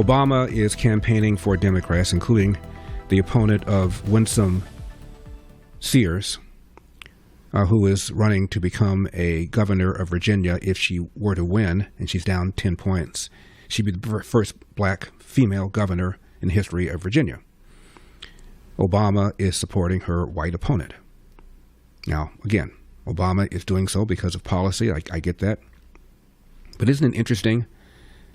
Obama is campaigning for Democrats, including the opponent of Winsome Sears, who is running to become a governor of Virginia if she were to win, and she's down 10 points. She'd be the first black female governor in the history of Virginia. Obama is supporting her white opponent. Now, again, Obama is doing so because of policy. I get that. But isn't it interesting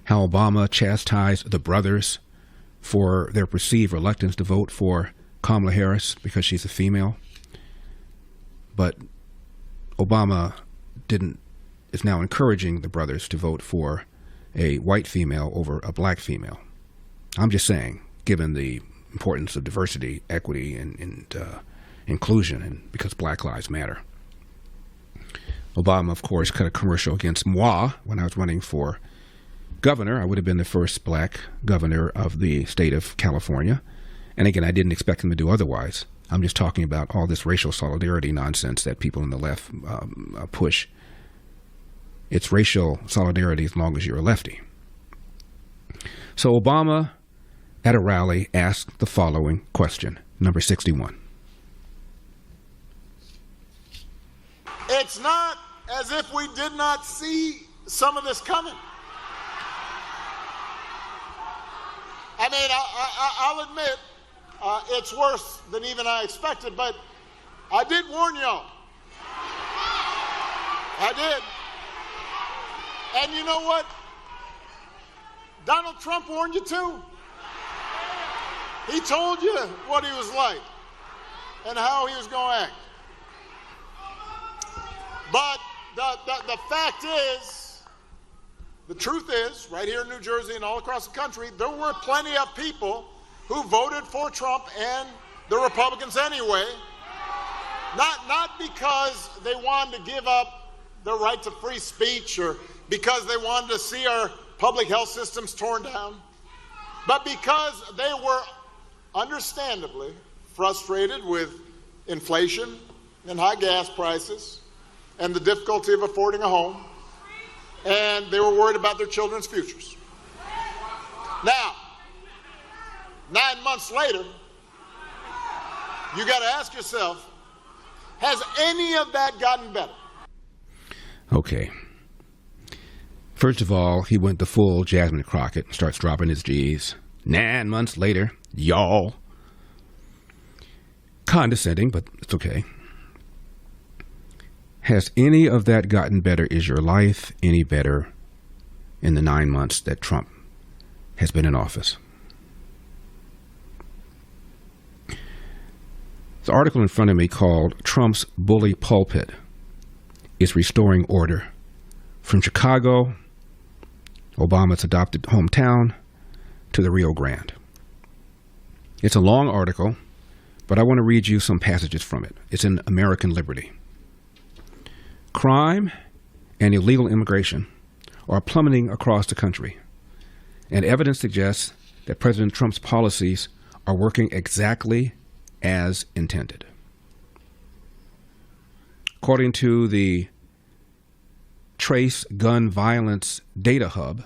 how Obama chastised the brothers for their perceived reluctance to vote for Kamala Harris because she's a female? But Obama is now encouraging the brothers to vote for a white female over a black female. I'm just saying, given the importance of diversity, equity, and inclusion, and because Black Lives Matter. Obama, of course, cut a commercial against moi when I was running for governor. I would have been the first black governor of the state of California. And again, I didn't expect him to do otherwise. I'm just talking about all this racial solidarity nonsense that people on the left push. It's racial solidarity as long as you're a lefty. So Obama, at a rally, asked the following question, number 61. It's not as if we did not see some of this coming. I mean, I'll admit, it's worse than even I expected, but I did warn y'all. I did. And you know what? Donald Trump warned you too. He told you what he was like and how he was going to act. But the fact is, the truth is, right here in New Jersey and all across the country, there were plenty of people who voted for Trump and the Republicans anyway, not because they wanted to give up their right to free speech or because they wanted to see our public health systems torn down, but because they were understandably frustrated with inflation and high gas prices and the difficulty of affording a home, and they were worried about their children's futures. Now, 9 months later, you got to ask yourself, has any of that gotten better? Okay. First of all, he went the full Jasmine Crockett and starts dropping his G's. 9 months later, y'all. Condescending, but it's okay. Has any of that gotten better? Is your life any better in the 9 months that Trump has been in office? The article in front of me called Trump's Bully Pulpit is Restoring Order. From Chicago, Obama's adopted hometown, to the Rio Grande. It's a long article, but I want to read you some passages from it. It's in American Liberty. Crime and illegal immigration are plummeting across the country, and evidence suggests that President Trump's policies are working exactly as intended. According to the Trace Gun Violence Data Hub,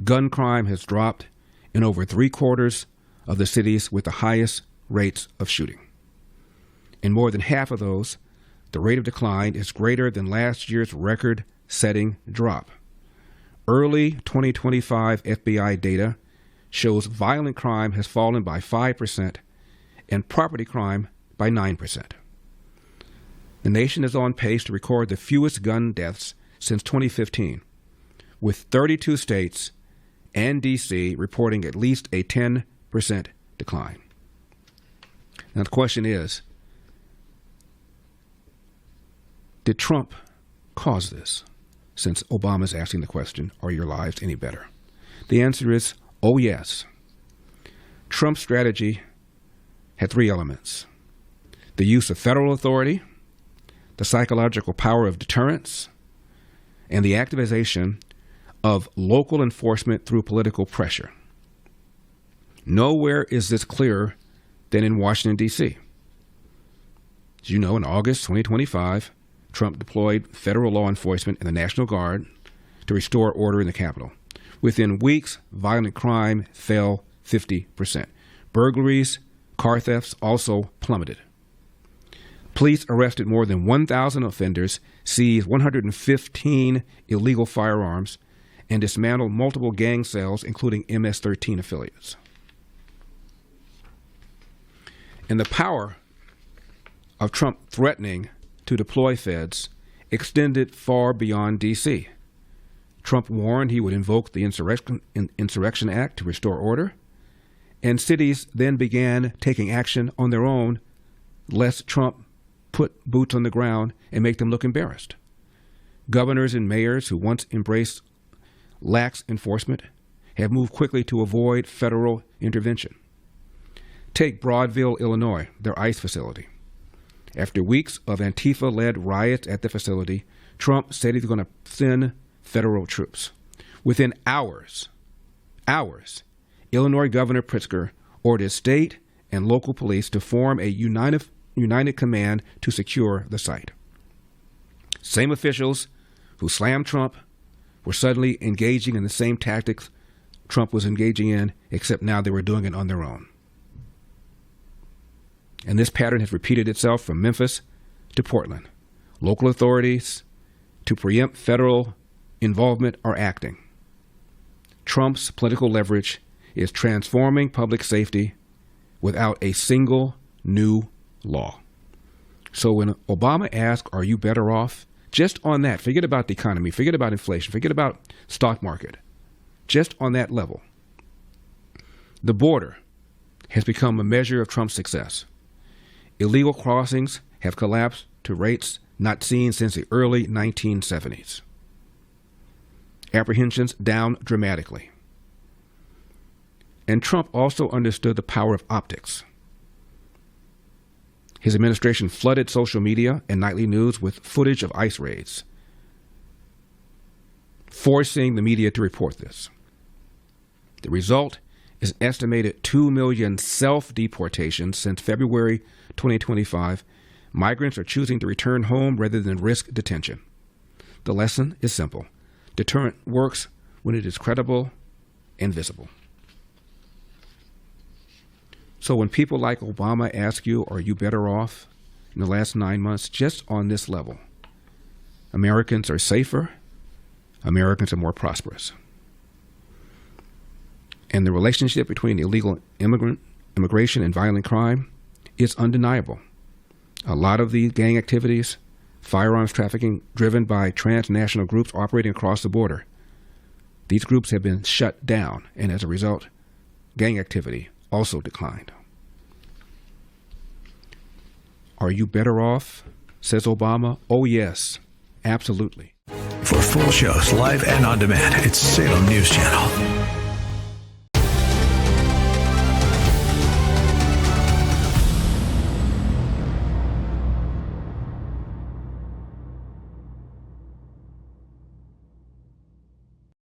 gun crime has dropped in over 3/4 of the cities with the highest rates of shooting. In more than half of those, the rate of decline is greater than last year's record-setting drop. Early 2025 FBI data shows violent crime has fallen by 5% and property crime by 9%. The nation is on pace to record the fewest gun deaths since 2015, with 32 states and D.C. reporting at least a 10% decline. Now the question is, did Trump cause this? Since Obama's asking the question, are your lives any better? The answer is, oh yes. Trump's strategy had 3 elements: the use of federal authority, the psychological power of deterrence, and the activization of local enforcement through political pressure. Nowhere is this clearer than in Washington, D.C. As you know, in August 2025, Trump deployed federal law enforcement and the National Guard to restore order in the Capitol. Within weeks, violent crime fell 50%. Burglaries, car thefts also plummeted. Police arrested more than 1,000 offenders, seized 115 illegal firearms, and dismantled multiple gang cells, including MS-13 affiliates. And the power of Trump threatening to deploy feds extended far beyond D.C. Trump warned he would invoke the Insurrection Act to restore order, and cities then began taking action on their own, lest Trump put boots on the ground and make them look embarrassed. Governors and mayors who once embraced lax enforcement have moved quickly to avoid federal intervention. Take Broadville, Illinois, their ICE facility. After weeks of Antifa-led riots at the facility, Trump said he's going to send federal troops. Within hours, Illinois Governor Pritzker ordered state and local police to form a united command to secure the site. Same officials who slammed Trump were suddenly engaging in the same tactics Trump was engaging in, except now they were doing it on their own. And this pattern has repeated itself from Memphis to Portland. Local authorities, to preempt federal involvement, are acting. Trump's political leverage is transforming public safety without a single new law. So when Obama asked, are you better off? Just on that, forget about the economy, forget about inflation, forget about stock market. Just on that level, the border has become a measure of Trump's success. Illegal crossings have collapsed to rates not seen since the early 1970s. Apprehensions down dramatically. And Trump also understood the power of optics. His administration flooded social media and nightly news with footage of ICE raids, forcing the media to report this. The result is an estimated 2 million self-deportations since February 2025. Migrants are choosing to return home rather than risk detention. The lesson is simple. Deterrent works when it is credible and visible. So when people like Obama ask you, are you better off in the last 9 months, just on this level, Americans are safer, Americans are more prosperous. And the relationship between illegal immigration and violent crime is undeniable. A lot of the gang activities, firearms trafficking driven by transnational groups operating across the border, these groups have been shut down, and as a result, gang activity also declined. Are you better off, says Obama? Oh, yes, absolutely. For full shows, live and on demand, it's Salem News Channel.